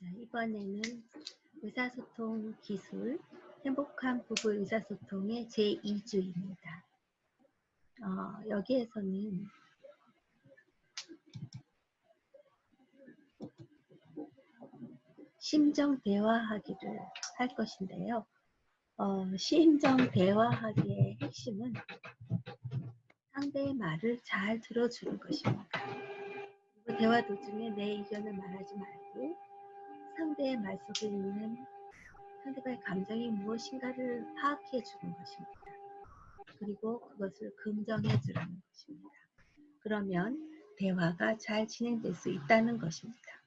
자, 이번에는 의사소통 기술, 행복한 부부 의사소통의 제2주입니다. 여기에서는 심정 대화하기를 할 것인데요. 심정 대화하기의 핵심은 상대의 말을 잘 들어주는 것입니다. 그리고 대화 도중에 내 의견을 말하지 말고 상대의 말 속에 있는 상대방의 감정이 무엇인가를 파악해 주는 것입니다. 그리고 그것을 긍정해 주라는 것입니다. 그러면 대화가 잘 진행될 수 있다는 것입니다.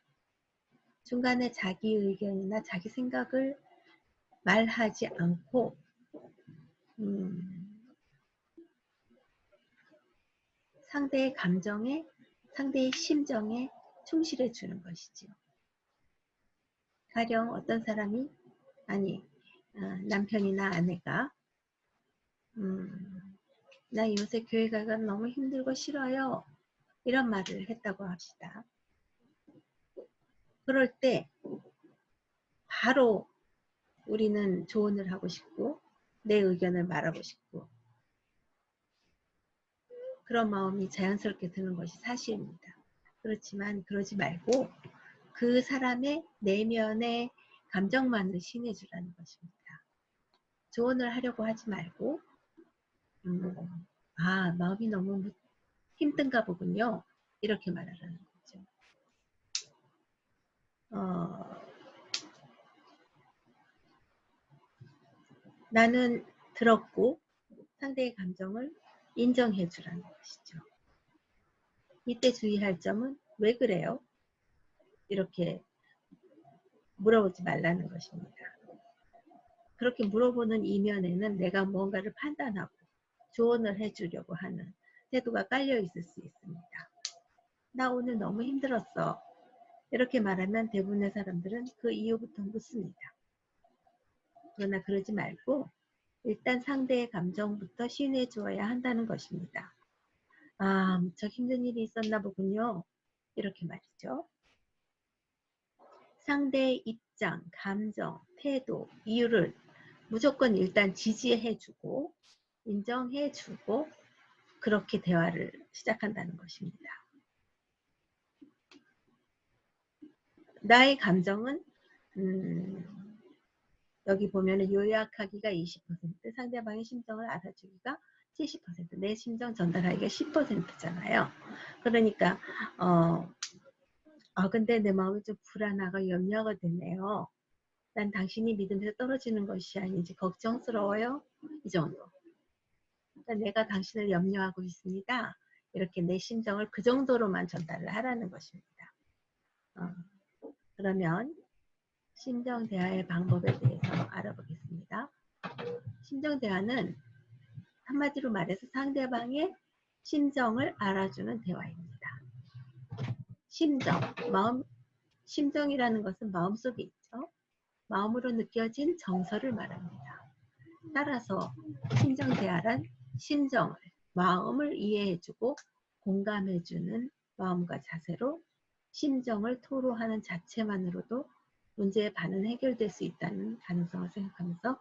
중간에 자기 의견이나 자기 생각을 말하지 않고 상대의 감정에, 상대의 심정에 충실해 주는 것이죠. 가령 어떤 사람이 남편이나 아내가 나 요새 교회 가기가 너무 힘들고 싫어요. 이런 말을 했다고 합시다. 그럴 때 바로 우리는 조언을 하고 싶고 내 의견을 말하고 싶고 그런 마음이 자연스럽게 드는 것이 사실입니다. 그렇지만 그러지 말고 그 사람의 내면의 감정만을 신해주라는 것입니다. 조언을 하려고 하지 말고 마음이 너무 힘든가 보군요. 이렇게 말하라는 거죠. 나는 들었고 상대의 감정을 인정해 주라는 것이죠. 이때 주의할 점은 왜 그래요? 이렇게 물어보지 말라는 것입니다. 그렇게 물어보는 이면에는 내가 뭔가를 판단하고 조언을 해주려고 하는 태도가 깔려 있을 수 있습니다. 나 오늘 너무 힘들었어. 이렇게 말하면 대부분의 사람들은 그 이유부터 묻습니다. 그러나 그러지 말고 일단 상대의 감정부터 신뢰해 주어야 한다는 것입니다. 무척 힘든 일이 있었나 보군요. 이렇게 말이죠. 상대의 입장, 감정, 태도, 이유를 무조건 일단 지지해주고 인정해주고 그렇게 대화를 시작한다는 것입니다. 나의 감정은 여기 보면 요약하기가 20%, 상대방의 심정을 알아주기가 70%, 내 심정 전달하기가 10%잖아요. 그러니까 근데 내 마음이 좀 불안하고 염려가 되네요. 난 당신이 믿음에서 떨어지는 것이 아닌지 걱정스러워요. 이 정도. 그러니까 내가 당신을 염려하고 있습니다. 이렇게 내 심정을 그 정도로만 전달을 하라는 것입니다. 그러면 심정 대화의 방법에 대해서 알아보겠습니다. 심정 대화는 한마디로 말해서 상대방의 심정을 알아주는 대화입니다. 심정이라는 것은 마음속에 있죠. 마음으로 느껴진 정서를 말합니다. 따라서 심정 대화란 심정을, 마음을 이해해주고 공감해주는 마음과 자세로 심정을 토로하는 자체만으로도 문제의 반은 해결될 수 있다는 가능성을 생각하면서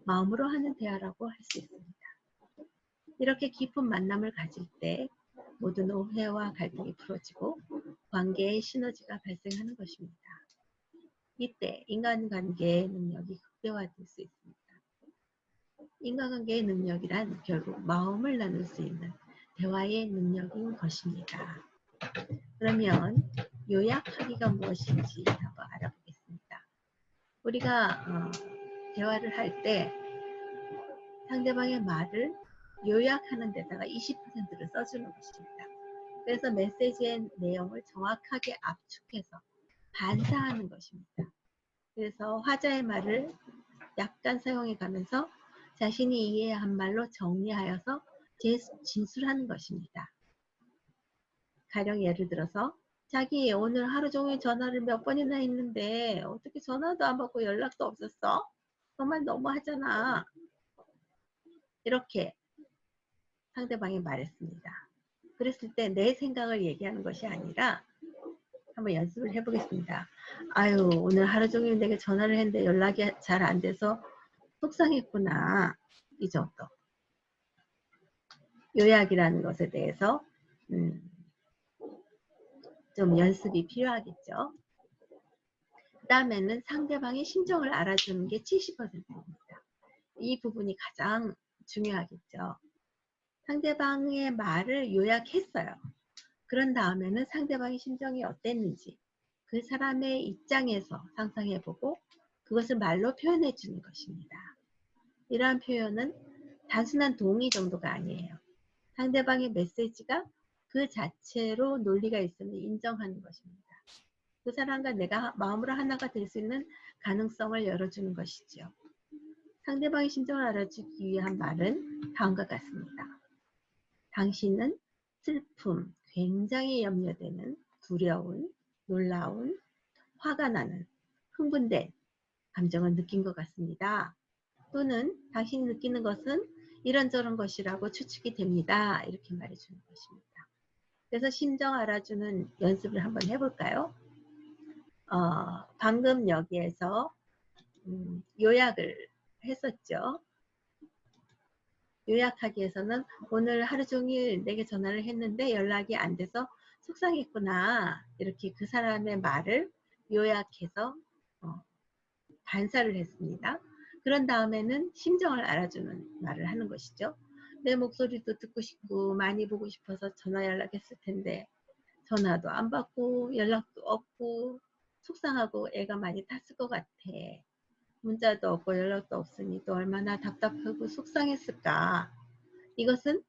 마음으로 하는 대화라고 할 수 있습니다. 이렇게 깊은 만남을 가질 때 모든 오해와 갈등이 풀어지고 관계의 시너지가 발생하는 것입니다. 이때 인간관계의 능력이 극대화될 수 있습니다. 인간관계의 능력이란 결국 마음을 나눌 수 있는 대화의 능력인 것입니다. 그러면 요약하기가 무엇인지 한번 알아보겠습니다. 우리가 대화를 할 때 상대방의 말을 요약하는 데다가 20%를 써주는 것입니다. 그래서 메시지의 내용을 정확하게 압축해서 반사하는 것입니다. 그래서 화자의 말을 약간 사용해 가면서 자신이 이해한 말로 정리하여서 진술하는 것입니다. 가령 예를 들어서 자기 오늘 하루 종일 전화를 몇 번이나 했는데 어떻게 전화도 안 받고 연락도 없었어? 정말 너무하잖아. 이렇게 상대방이 말했습니다. 그랬을 때 내 생각을 얘기하는 것이 아니라 한번 연습을 해보겠습니다. 아유, 오늘 하루 종일 내게 전화를 했는데 연락이 잘 안 돼서 속상했구나. 이 정도. 요약이라는 것에 대해서 좀 연습이 필요하겠죠. 그 다음에는 상대방의 심정을 알아주는 게 70%입니다. 이 부분이 가장 중요하겠죠. 상대방의 말을 요약했어요. 그런 다음에는 상대방의 심정이 어땠는지 그 사람의 입장에서 상상해보고 그것을 말로 표현해 주는 것입니다. 이러한 표현은 단순한 동의 정도가 아니에요. 상대방의 메시지가 그 자체로 논리가 있음을 인정하는 것입니다. 그 사람과 내가 마음으로 하나가 될 수 있는 가능성을 열어주는 것이죠. 상대방의 심정을 알아주기 위한 말은 다음과 같습니다. 당신은 슬픔, 굉장히 염려되는, 두려운, 놀라운, 화가 나는, 흥분된 감정을 느낀 것 같습니다. 또는 당신이 느끼는 것은 이런저런 것이라고 추측이 됩니다. 이렇게 말해주는 것입니다. 그래서 심정 알아주는 연습을 한번 해볼까요? 방금 여기에서 요약을 했었죠. 요약하기 위해서는 오늘 하루 종일 내게 전화를 했는데 연락이 안 돼서 속상했구나. 이렇게 그 사람의 말을 요약해서 반사를 했습니다. 그런 다음에는 심정을 알아주는 말을 하는 것이죠. 내 목소리도 듣고 싶고 많이 보고 싶어서 전화 연락했을 텐데 전화도 안 받고 연락도 없고 속상하고 애가 많이 탔을 것 같아. 문자도 없고 연락도 없으니 또 얼마나 답답하고 속상했을까. 이것은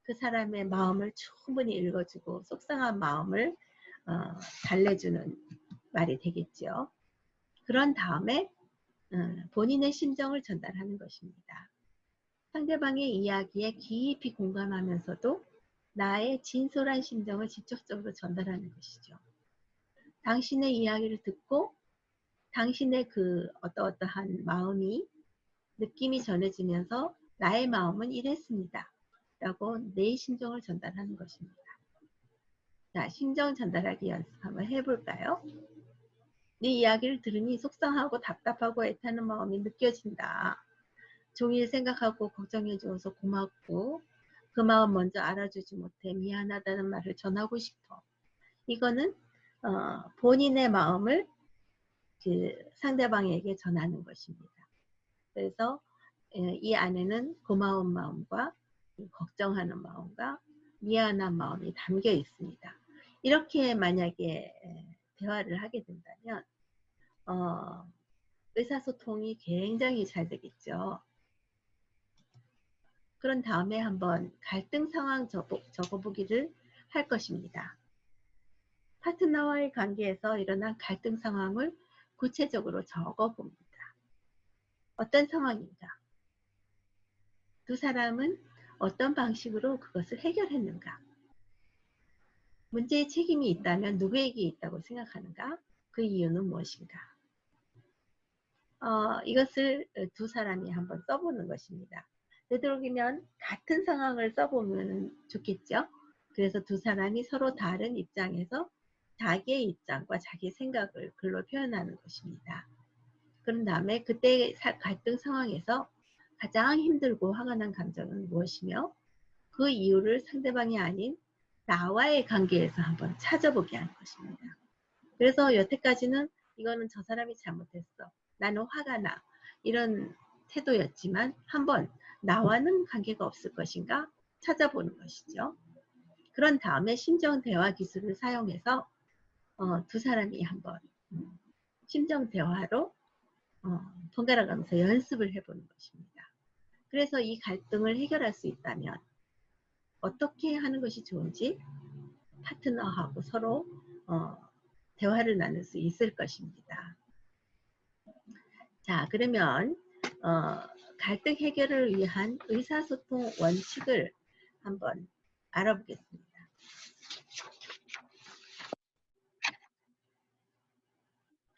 그 사람의 마음을 충분히 읽어주고 속상한 마음을 달래주는 말이 되겠죠. 그런 다음에 본인의 심정을 전달하는 것입니다. 상대방의 이야기에 깊이 공감하면서도 나의 진솔한 심정을 직접적으로 전달하는 것이죠. 당신의 이야기를 듣고 당신의 그 어떠한 마음이 느낌이 전해지면서 나의 마음은 이랬습니다. 라고 내 심정을 전달하는 것입니다. 자, 심정 전달하기 연습 한번 해볼까요? 네 이야기를 들으니 속상하고 답답하고 애타는 마음이 느껴진다. 종일 생각하고 걱정해줘서 고맙고 그 마음 먼저 알아주지 못해 미안하다는 말을 전하고 싶어. 이거는 본인의 마음을 그 상대방에게 전하는 것입니다. 그래서 이 안에는 고마운 마음과 걱정하는 마음과 미안한 마음이 담겨 있습니다. 이렇게 만약에 대화를 하게 된다면 의사소통이 굉장히 잘 되겠죠. 그런 다음에 한번 갈등 상황 적어보기를 할 것입니다. 파트너와의 관계에서 일어난 갈등 상황을 구체적으로 적어봅니다. 어떤 상황인가? 두 사람은 어떤 방식으로 그것을 해결했는가? 문제의 책임이 있다면 누구에게 있다고 생각하는가? 그 이유는 무엇인가? 이것을 두 사람이 한번 써보는 것입니다. 되도록이면 같은 상황을 써보면 좋겠죠. 그래서 두 사람이 서로 다른 입장에서 자기의 입장과 자기 생각을 글로 표현하는 것입니다. 그런 다음에 그때 갈등 상황에서 가장 힘들고 화가 난 감정은 무엇이며 그 이유를 상대방이 아닌 나와의 관계에서 한번 찾아보게 하는 것입니다. 그래서 여태까지는 이거는 저 사람이 잘못했어. 나는 화가 나. 이런 태도였지만 한번 나와는 관계가 없을 것인가 찾아보는 것이죠. 그런 다음에 심정 대화 기술을 사용해서 두 사람이 한번 심정 대화로 번갈아 가면서 연습을 해보는 것입니다. 그래서 이 갈등을 해결할 수 있다면 어떻게 하는 것이 좋은지 파트너하고 서로 대화를 나눌 수 있을 것입니다. 자, 그러면 갈등 해결을 위한 의사소통 원칙을 한번 알아보겠습니다.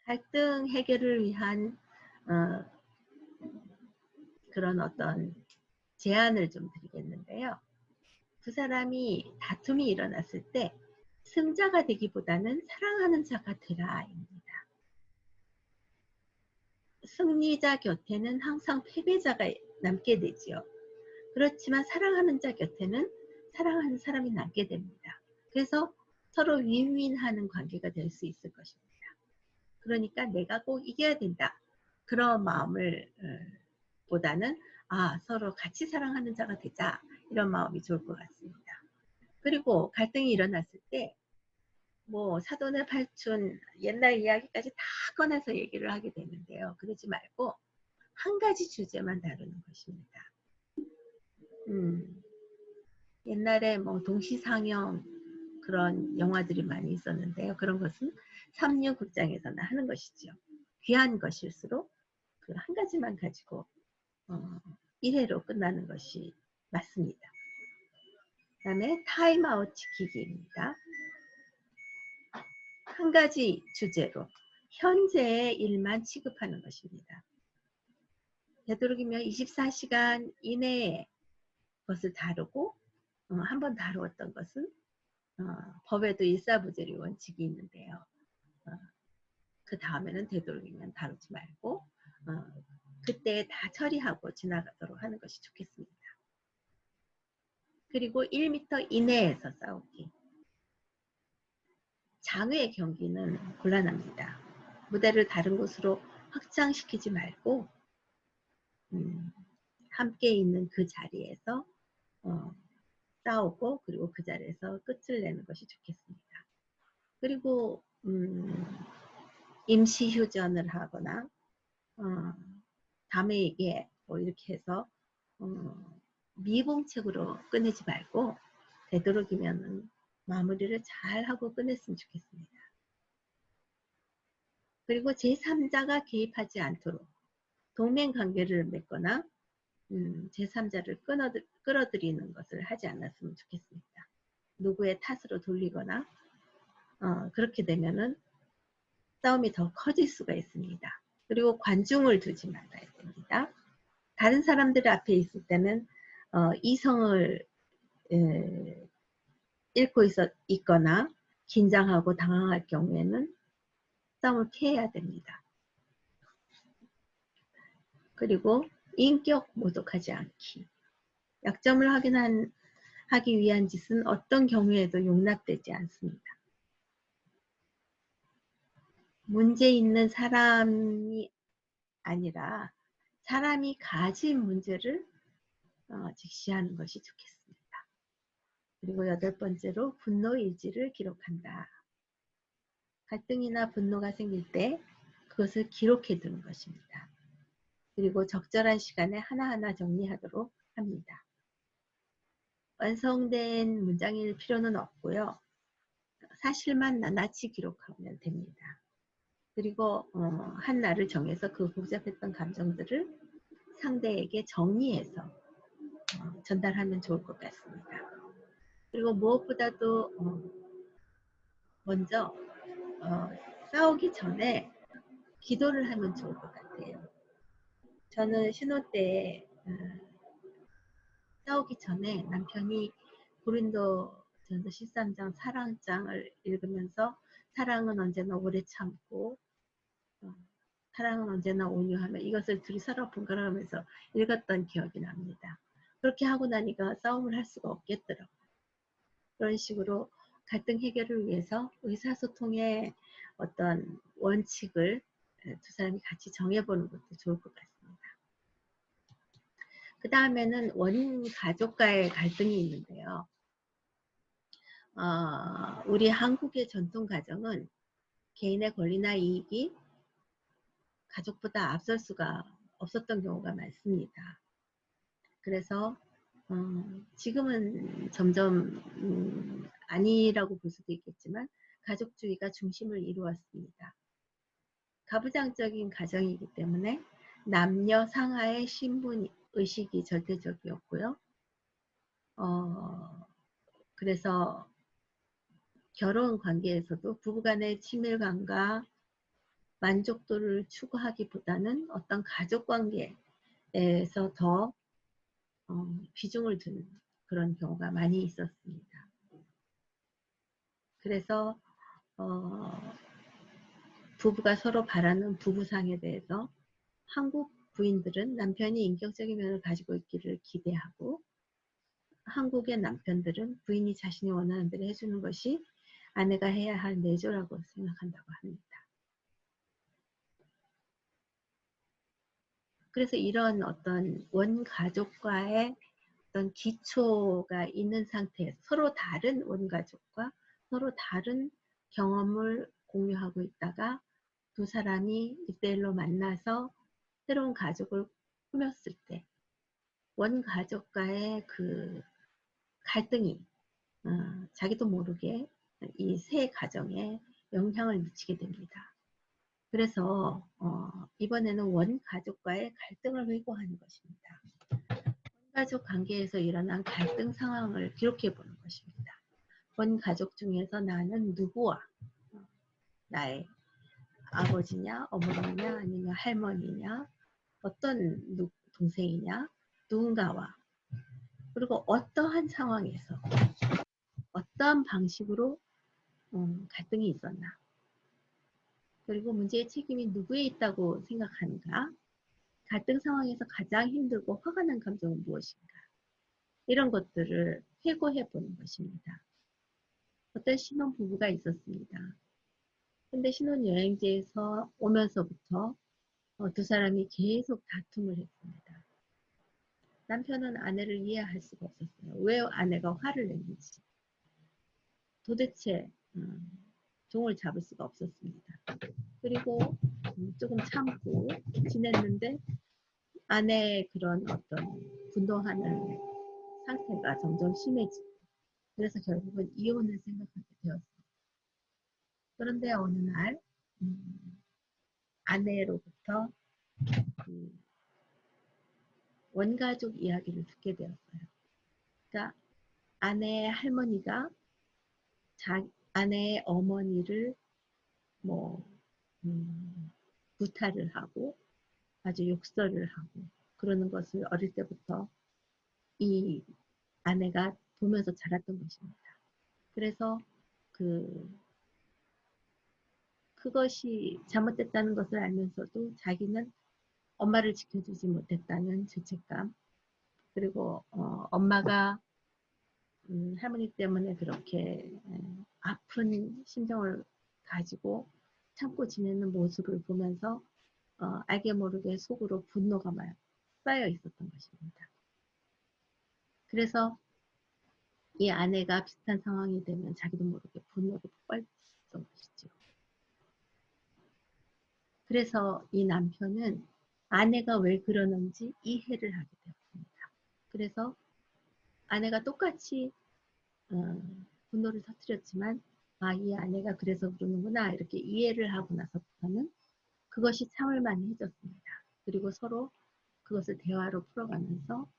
갈등 해결을 위한 그런 어떤 제안을 좀 드리겠는데요. 두 사람이 다툼이 일어났을 때 승자가 되기보다는 사랑하는 자가 되라입니다. 승리자 곁에는 항상 패배자가 남게 되지요. 그렇지만 사랑하는 자 곁에는 사랑하는 사람이 남게 됩니다. 그래서 서로 윈윈하는 관계가 될 수 있을 것입니다. 그러니까 내가 꼭 이겨야 된다. 그런 마음을 보다는 서로 같이 사랑하는 자가 되자. 이런 마음이 좋을 것 같습니다. 그리고 갈등이 일어났을 때 뭐 사돈의 팔춘 옛날 이야기까지 다 꺼내서 얘기를 하게 되는데요. 그러지 말고 한 가지 주제만 다루는 것입니다. 옛날에 뭐 동시상영 그런 영화들이 많이 있었는데요. 그런 것은 삼류극장에서나 하는 것이죠. 귀한 것일수록 그 한 가지만 가지고 1회로 끝나는 것이 맞습니다. 그 다음에 타임아웃 지키기입니다. 한 가지 주제로 현재의 일만 취급하는 것입니다. 되도록이면 24시간 이내에 것을 다루고 한 번 다루었던 것은 법에도 일사부재리 원칙이 있는데요. 그 다음에는 되도록이면 다루지 말고 그때 다 처리하고 지나가도록 하는 것이 좋겠습니다. 그리고 1m 이내에서 싸우기. 장외 경기는 곤란합니다. 무대를 다른 곳으로 확장시키지 말고 함께 있는 그 자리에서 싸우고 그리고 그 자리에서 끝을 내는 것이 좋겠습니다. 그리고 임시휴전을 하거나 다음에 이게 뭐 이렇게 해서 미봉책으로 끝내지 말고 되도록이면 마무리를 잘 하고 끝냈으면 좋겠습니다. 그리고 제3자가 개입하지 않도록 동맹관계를 맺거나 제3자를 끌어들이는 것을 하지 않았으면 좋겠습니다. 누구의 탓으로 돌리거나 그렇게 되면은 싸움이 더 커질 수가 있습니다. 그리고 관중을 두지 말아야 됩니다. 다른 사람들 앞에 있을 때는 이성을 잃고 있거나 긴장하고 당황할 경우에는 싸움을 피해야 됩니다. 그리고 인격 모독하지 않기. 약점을 하기 위한 짓은 어떤 경우에도 용납되지 않습니다. 문제 있는 사람이 아니라 사람이 가진 문제를 직시하는 것이 좋겠습니다. 그리고 8번째로 분노일지를 기록한다. 갈등이나 분노가 생길 때 그것을 기록해 두는 것입니다. 그리고 적절한 시간에 하나하나 정리하도록 합니다. 완성된 문장일 필요는 없고요. 사실만 낱낱이 기록하면 됩니다. 그리고 한 날을 정해서 그 복잡했던 감정들을 상대에게 정리해서 전달하면 좋을 것 같습니다. 그리고 무엇보다도 먼저 싸우기 전에 기도를 하면 좋을 것 같아요. 저는 신혼 때 싸우기 전에 남편이 고린도전서 13장 사랑장을 읽으면서 사랑은 언제나 오래 참고 사랑은 언제나 온유하며 이것을 둘이 서로 번갈아가면서 읽었던 기억이 납니다. 그렇게 하고 나니까 싸움을 할 수가 없겠더라고요. 그런 식으로 갈등 해결을 위해서 의사소통의 어떤 원칙을 두 사람이 같이 정해보는 것도 좋을 것 같습니다. 그 다음에는 원인 가족과의 갈등이 있는데요. 우리 한국의 전통 가정은 개인의 권리나 이익이 가족보다 앞설 수가 없었던 경우가 많습니다. 그래서 지금은 점점 아니라고 볼 수도 있겠지만 가족주의가 중심을 이루었습니다. 가부장적인 가정이기 때문에 남녀 상하의 신분 의식이 절대적이었고요. 그래서 결혼 관계에서도 부부간의 친밀감과 만족도를 추구하기보다는 어떤 가족 관계에서 더 비중을 두는 그런 경우가 많이 있었습니다. 그래서 부부가 서로 바라는 부부상에 대해서 한국 부인들은 남편이 인격적인 면을 가지고 있기를 기대하고, 한국의 남편들은 부인이 자신이 원하는 대로 해주는 것이 아내가 해야 할 내조라고 생각한다고 합니다. 그래서 이런 어떤 원가족과의 어떤 기초가 있는 상태에서 서로 다른 원가족과 서로 다른 경험을 공유하고 있다가 두 사람이 1대1로 만나서 새로운 가족을 꾸몄을 때 원가족과의 그 갈등이 자기도 모르게 이 새 가정에 영향을 미치게 됩니다. 그래서 이번에는 원가족과의 갈등을 회고하는 것입니다. 원가족 관계에서 일어난 갈등 상황을 기록해 보는 것입니다. 원가족 중에서 나는 누구와, 나의 아버지냐 어머니냐 아니면 할머니냐 어떤 동생이냐 누군가와, 그리고 어떠한 상황에서 어떠한 방식으로 갈등이 있었나, 그리고 문제의 책임이 누구에 있다고 생각하는가, 갈등 상황에서 가장 힘들고 화가 난 감정은 무엇인가, 이런 것들을 회고해 보는 것입니다. 어떤 신혼부부가 있었습니다. 근데 신혼여행지에서 오면서부터 두 사람이 계속 다툼을 했습니다. 남편은 아내를 이해할 수가 없었어요. 왜 아내가 화를 냈는지 도대체 종을 잡을 수가 없었습니다. 그리고 조금 참고 지냈는데 아내의 그런 어떤 분노하는 상태가 점점 심해지고, 그래서 결국은 이혼을 생각하게 되었어요. 그런데 어느 날 아내로부터 그 원가족 이야기를 듣게 되었어요. 그러니까 아내의 할머니가 아내의 어머니를 뭐 구타를 하고 아주 욕설을 하고 그러는 것을 어릴 때부터 이 아내가 보면서 자랐던 것입니다. 그래서 그것이 잘못됐다는 것을 알면서도 자기는 엄마를 지켜주지 못했다는 죄책감, 그리고 엄마가 할머니 때문에 그렇게 아픈 심정을 가지고 참고 지내는 모습을 보면서 알게 모르게 속으로 분노가 쌓여 있었던 것입니다. 그래서 이 아내가 비슷한 상황이 되면 자기도 모르게 분노로 폭발했던 것이죠. 그래서 이 남편은 아내가 왜 그러는지 이해를 하게 되었습니다. 그래서 아내가 똑같이 분노를 터뜨렸지만 이 아내가 그래서 그러는구나 이렇게 이해를 하고 나서부터는 그것이 참을 만해졌습니다. 그리고 서로 그것을 대화로 풀어가면서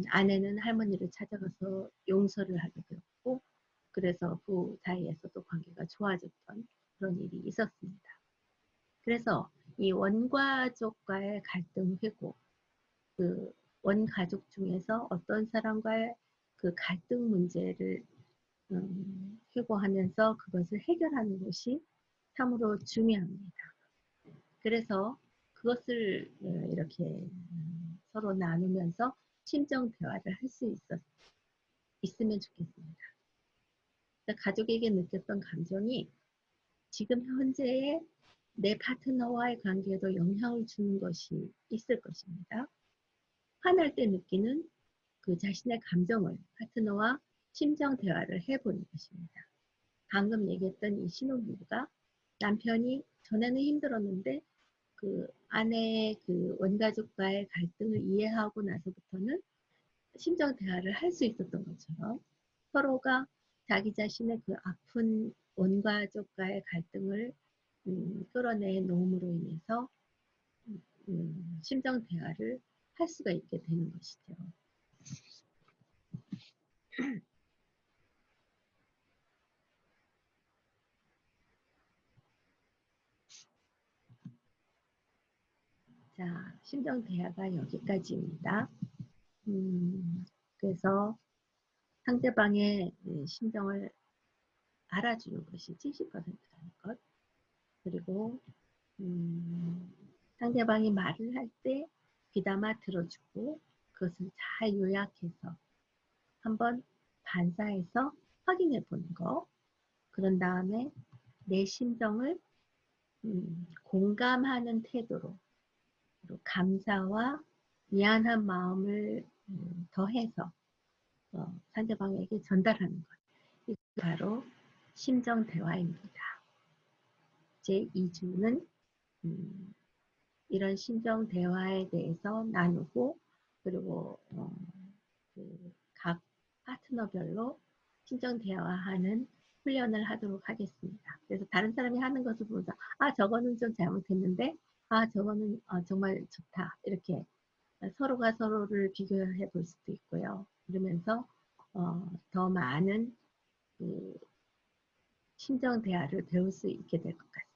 아내는 할머니를 찾아가서 용서를 하게 되었고, 그래서 그 사이에서도 관계가 좋아졌던 그런 일이 있었습니다. 그래서 이 원가족과의 갈등 회고, 그 원가족 중에서 어떤 사람과의 그 갈등 문제를 회고하면서 그것을 해결하는 것이 참으로 중요합니다. 그래서 그것을 이렇게 서로 나누면서 심정 대화를 할 수 있으면 좋겠습니다. 그러니까 가족에게 느꼈던 감정이 지금 현재의 내 파트너와의 관계에도 영향을 주는 것이 있을 것입니다. 화날 때 느끼는 그 자신의 감정을 파트너와 심정 대화를 해보는 것입니다. 방금 얘기했던 이 신혼부부가 남편이 전에는 힘들었는데 그 아내의 그 원가족과의 갈등을 이해하고 나서부터는 심정 대화를 할 수 있었던 것처럼 서로가 자기 자신의 그 아픈 원가족과의 갈등을 끌어내 놓음으로 인해서 심정 대화를 할 수가 있게 되는 것이죠. 자, 심정 대화가 여기까지입니다. 그래서 상대방의 심정을 알아주는 것이 70%라는 것. 그리고 상대방이 말을 할 때 귀담아 들어주고 그것을 잘 요약해서 한번 반사해서 확인해 보는 거. 그런 다음에 내 심정을 공감하는 태도로 감사와 미안한 마음을 더해서 상대방에게 전달하는 것. 이게 바로 심정 대화입니다. 제 2주는 이런 심정 대화에 대해서 나누고 그리고 각 파트너별로 심정 대화하는 훈련을 하도록 하겠습니다. 그래서 다른 사람이 하는 것을 보면서 아 저거는 좀 잘못했는데 아 저거는 정말 좋다 이렇게 서로가 서로를 비교해 볼 수도 있고요. 그러면서 더 많은 그 심정 대화를 배울 수 있게 될 것 같습니다.